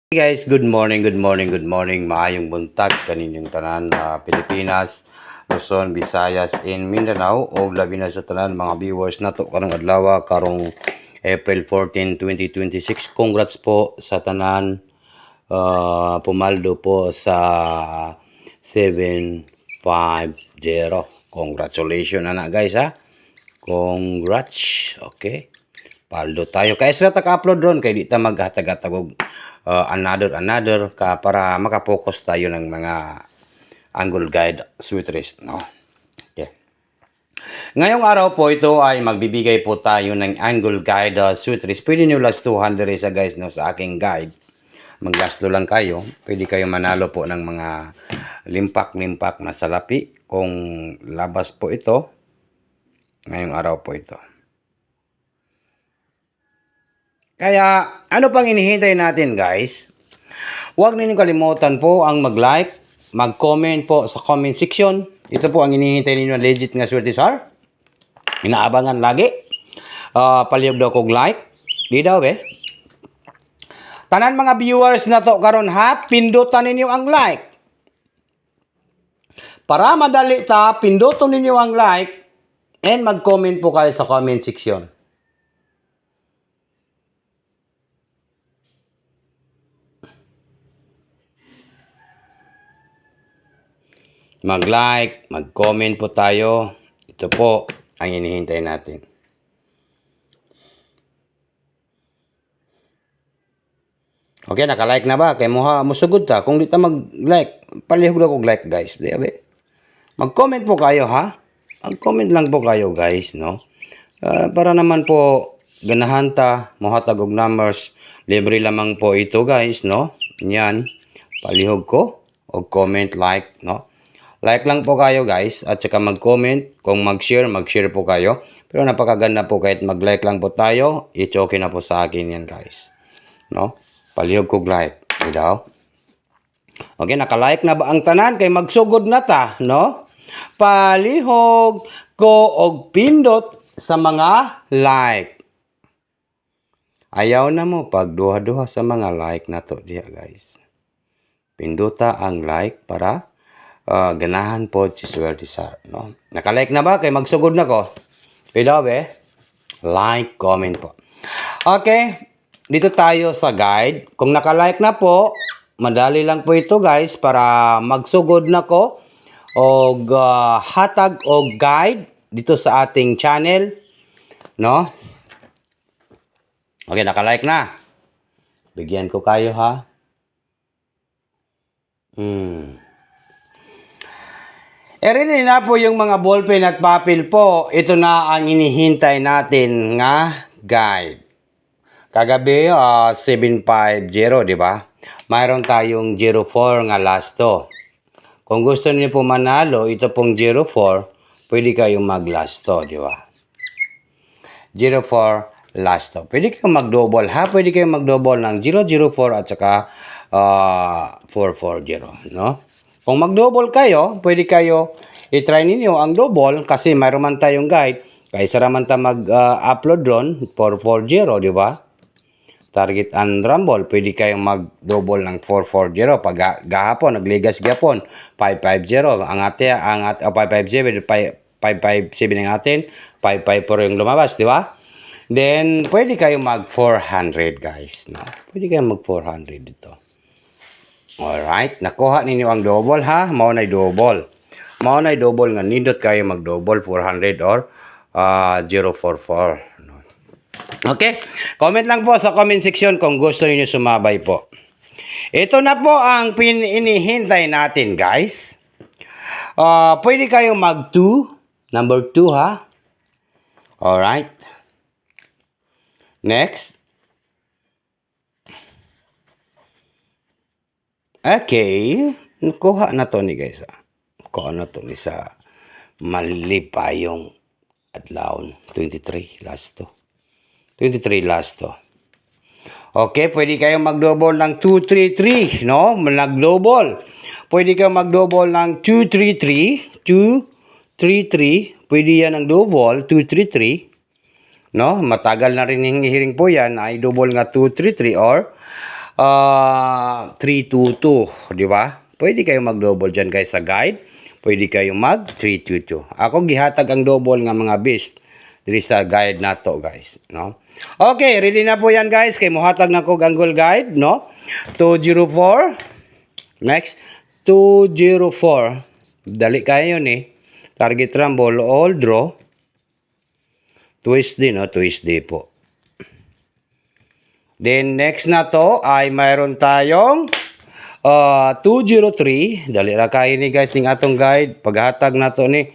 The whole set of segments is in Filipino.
Hey guys, good morning, good morning, good morning. Maayong buntag kaninyong tanan Pilipinas, Luzon, Visayas, in Mindanao o labi na sa tanan mga viewers nato karong adlaw karong April 14, 2026. Congrats po sa tanan. Pumaldo po sa 750. Congratulations na guys ha. Congrats. Okay. Paldo tayo. Kaya sila taka-upload ron kay di ta maghatag-hatag og another ka para makapokus tayo ng mga angle guide switches, no? Okay. Ngayong araw po ito ay magbibigay po tayo ng angle guide switches. Pwede niyo last 200 sa guys no sa aking guide. Maglasto lang kayo. Pwede kayo manalo po ng mga limpak-limpak na salapi kung labas po ito. Ngayong araw po ito. Kaya, ano pang inihintay natin guys? Huwag ninyong kalimutan po ang mag-like, mag-comment po sa comment section. Ito po ang inihintay ninyo legit nga swerte sir. Inaabangan lagi. Palihog daw kog like. Di daw Tanan mga viewers na to karon ha, pindutan ninyo ang like. Para madali ta, pindutan ninyo ang like and mag-comment po kayo sa comment section. Mag-like, mag-comment po tayo. Ito po ang hinihintay natin. Okay, naka-like na ba? Kaya musugod ta. Kung di ta mag-like, palihog na kong like guys. Mag-comment po kayo ha. Mag-comment lang po kayo guys, no? Para naman po ganahan ta, mohatag og numbers. Libre lamang po ito guys, no? Yan. Palihog ko. Og comment, like, no? Like lang po kayo guys at saka mag-comment. Kung mag-share po kayo. Pero napakaganda po kahit mag-like lang po tayo. It's okay na po sa akin yan guys. No? Palihog ko like. Daw. Okay, naka-like na ba ang tanan? Kay magsugod na ta, no? Palihog ko og pindot sa mga like. Ayaw na mo pag duha-duha sa mga like na to diya guys. Pinduta ang like para ganahan po si Swerte Sir, no? Naka-like na ba? Kay magsugod na ko. Pidaw like, comment po. Okay, dito tayo sa guide. Kung naka-like na po, madali lang po ito guys para magsugod na ko og hatag og guide dito sa ating channel, no? Okay, naka-like na. Bigyan ko kayo ha. Really na po yung mga ballpen at papel po. Ito na ang inihintay natin nga guide. Kagabi, 750, di ba? Mayroon tayong 04 nga last to. Kung gusto niyo po manalo, ito pong 04, pwede kayong mag-last to, di ba? 04 last to. Pwede kayong mag-double ha? Pwede kayong mag-double ng 004 at saka 440, no? Kung mag-double kayo, pwede kayo i-try ninyo ang double kasi mayroon man tayong guide. Kaysa raman ta mag-upload ron, 440, di ba? Target and rumble, pwede kayong mag-double ng 440. Pag gahapon, nagligas gahapon, 550. Ang 557, 557 ang atin, 554 yung lumabas, di ba? Then, pwede kayong mag-400, guys. No? Pwede kayong mag-400 dito. Alright, nakuha ninyo ang double ha. Mao na double. Mao na double nga nindot kayo mag-double 400 or 044. No. Okay, comment lang po sa comment section kung gusto niyo sumabay po. Ito na po ang inihintay natin guys. Pwede kayo mag-2. Number 2 ha. Alright. Next. Okay, nakuha na to ni guys. Nakuha na to ni sa malipayong adlaw 23 last to. 23 last to. Okay, pwede kayong mag-double ng 233, no? Nag-double. Pwede kayong mag-double ng 233, 233. Pwede yan ang double 233. No? Matagal na rin hiring po yan ay double nga 233 or 322, di ba? Pwede kayo mag-double dyan guys sa guide. Pwede kayo mag 322. Ako gihatag ang double nga mga beast diri sa guide nato guys, no? Okay, ready na po yan guys kay mohatag na ko ang guide, no? 204. Next, 204. Dali kayo ni. Target rumble, all draw. Twist din, no? Twist din po. Then, next na to ay mayroon tayong 203. Dali ra kayo ni guys ning atong guide. Paghatag na to ni,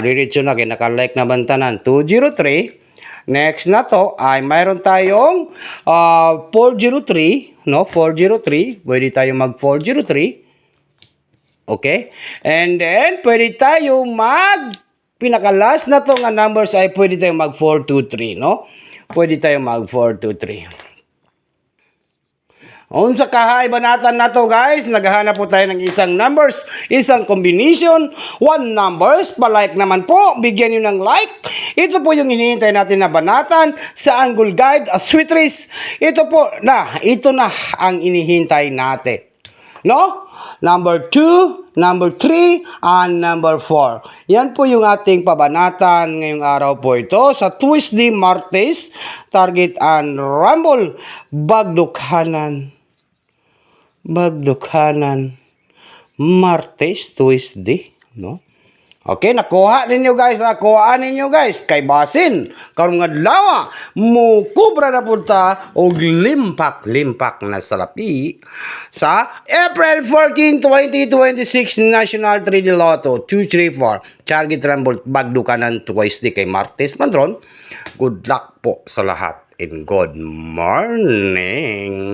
diretso na kay naka-like na bantanan. 203. Next na to ay mayroon tayong 403. No? 403. Pwede tayo mag 403. Okay? And then, pwede tayo pinaka-last na to nga numbers ay pwede tayo mag 423, no? Pwede tayo mag 423. Unsa kahay banatan na to guys, naghahanap po tayo ng isang numbers, isang combination, one numbers, palike naman po, bigyan nyo ng like. Ito po yung hinihintay natin na banatan sa Angle Guide, Sweet Trees. Ito na ang inihintay natin. No? Number 2, number 3, and number 4. Yan po yung ating pabanatan ngayong araw po ito sa Tuesday, Martes, Target and Rumble, Bagdukhanan, Martes, Tuesday, no? Okay, nakuha ninyo guys, kay basin, karong adlaw, mo kubra na punta og limpak na salapi sa April 14, 2026 National 3D Lotto 234 Target Rumble Bagdukhanan Tuesday kay Martes man ron. Good luck po sa lahat and good morning.